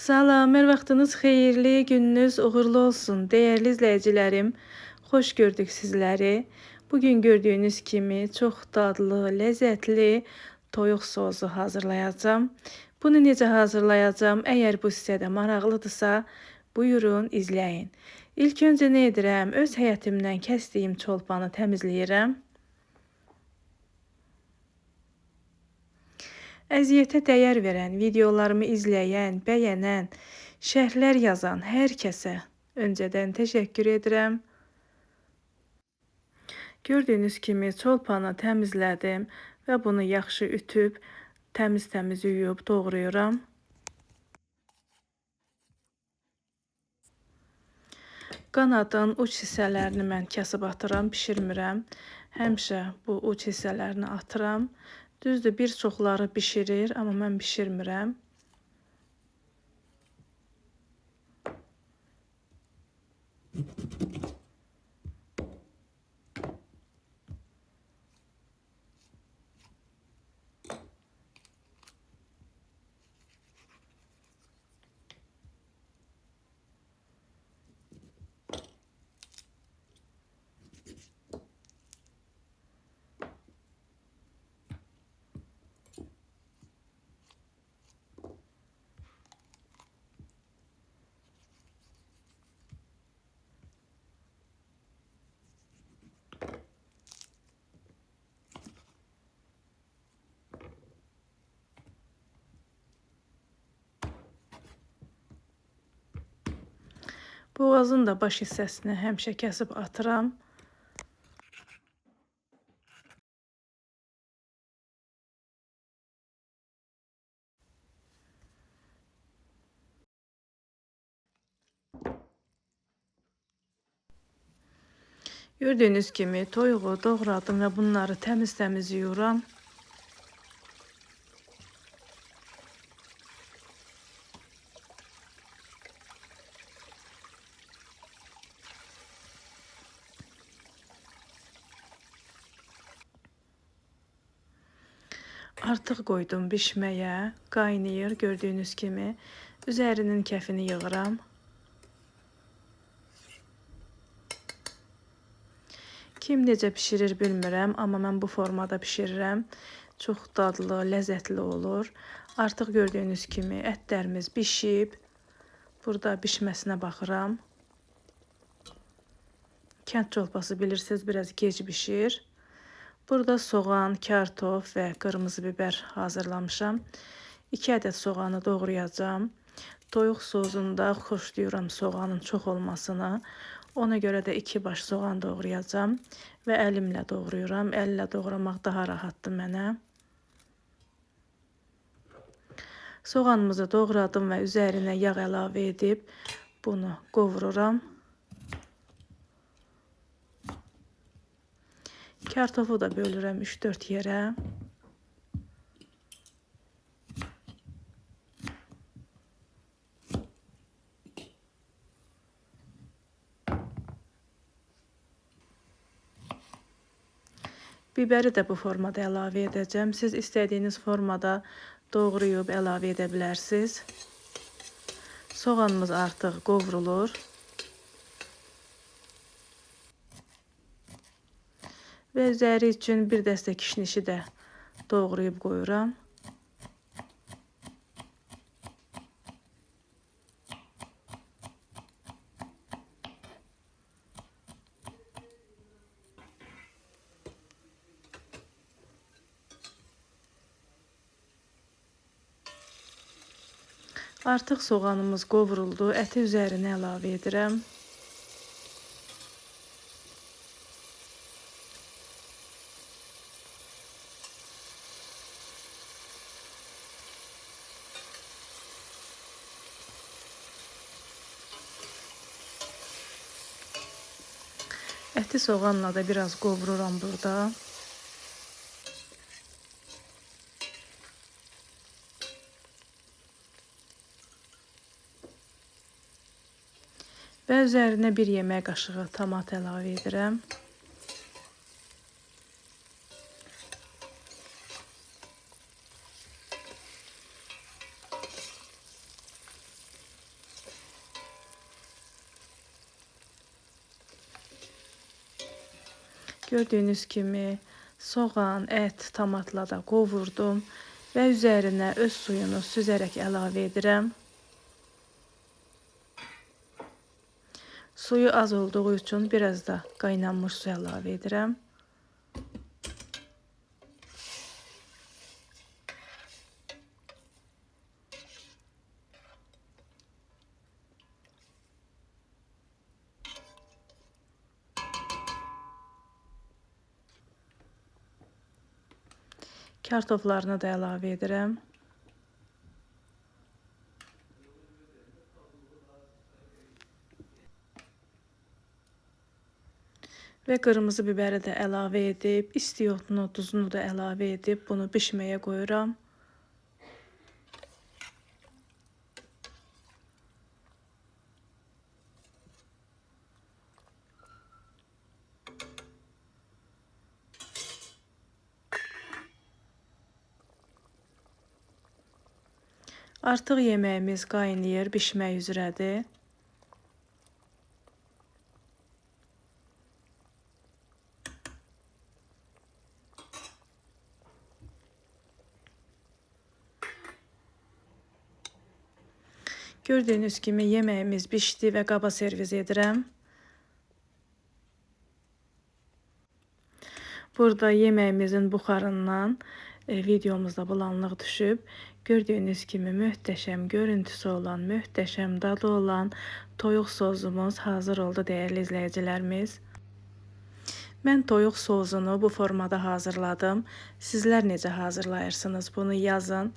Salam, hər vaxtınız xeyirli, gününüz uğurlu olsun. Dəyərli izləyicilərim, xoş gördük sizləri. Bugün gördüyünüz kimi çox dadlı, ləzzətli toyuq sosu hazırlayacağım. Bunu necə hazırlayacağım? Əgər bu sizə də maraqlıdırsa, buyurun izləyin. İlk öncə nə edirəm? Öz həyətimdən kəsdiyim çolpanı təmizləyirəm. Əziyyətə dəyər verən, videolarımı izləyən, bəyənən, şərhlər yazan hər kəsə öncədən təşəkkür edirəm. Gördüyünüz kimi çolpanı təmizlədim və bunu yaxşı ütüb, təmiz-təmiz yuyub doğrayıram. Qanadın uç hissələrini mən kəsib atıram, bişirmirəm. Həmişə bu uç hissələrini atıram. Düzdür, bir çoxları bişirir, amma mən bişirmirəm. Boğazın da baş hissəsini həmişə kəsib atıram. Gördüyünüz kimi toyuğu doğradım və bunları təmiz-təmiz yuyuram. Artıq qoydum bişməyə, qaynayır gördüyünüz kimi. Üzərinin kəfini yığıram. Kim necə bişirir bilmirəm, amma mən bu formada bişirirəm. Çox dadlı, ləzzətli olur. Artıq gördüyünüz kimi ətlərimiz bişib. Burada bişməsinə baxıram. Kənd çolpası bilirsiniz, biraz gec bişir. Burada soğan, kartof və qırmızı biber hazırlamışam. 2 ədəd soğanı doğrayacağım. Toyuq sosunda xoşlayıram soğanın çox olmasını. Ona görə də 2 baş soğan doğrayacağım və əlimlə doğrayıram. Əllə doğramaq daha rahatdır mənə. Soğanımızı doğradım və üzərinə yağ əlavə edib bunu qovururam. Kartofu da bölürəm 3-4 yerə. Biberi də bu formada əlavə edəcəm. Siz istədiyiniz formada doğrayıb əlavə edə bilərsiniz. Soğanımız artıq qovrulur. Və üzəri üçün bir dəstə kişnişi də doğrayıb qoyuram. Artıq soğanımız qovruldu. Əti üzərinə əlavə edirəm. Əti soğanla da biraz qovururam burada. Və üzərinə 1 yemək qaşığı tomat əlavə edirəm. Gördüyünüz kimi soğan, ət, tomatla da qovurdum və üzərinə öz suyunu süzərək əlavə edirəm. Suyu az olduğu üçün biraz da qaynanmış su əlavə edirəm. Kartoflarını da əlavə edirəm. Və qırmızı biberi də əlavə edib, istiyotunu, duzunu da əlavə edib bunu bişməyə qoyuram. Artıq yeməyimiz qaynayır, bişmək üzrədir. Gördüyünüz kimi yeməyimiz bişdi və qaba servis edirəm. Burada yeməyimizin buxarından videomuzda bulanlıq düşüb. Gördüyünüz kimi möhtəşəm görüntüsü olan, möhtəşəm dadı olan toyuq sosumuz hazır oldu dəyərli izləyicilərimiz. Mən toyuq sosunu bu formada hazırladım. Sizlər necə hazırlayırsınız bunu yazın.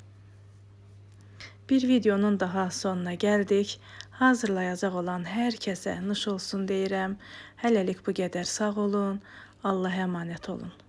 Bir videonun daha sonuna gəldik. Hazırlayacaq olan hər kəsə nuş olsun deyirəm. Hələlik bu qədər, sağ olun. Allah'a emanet olun.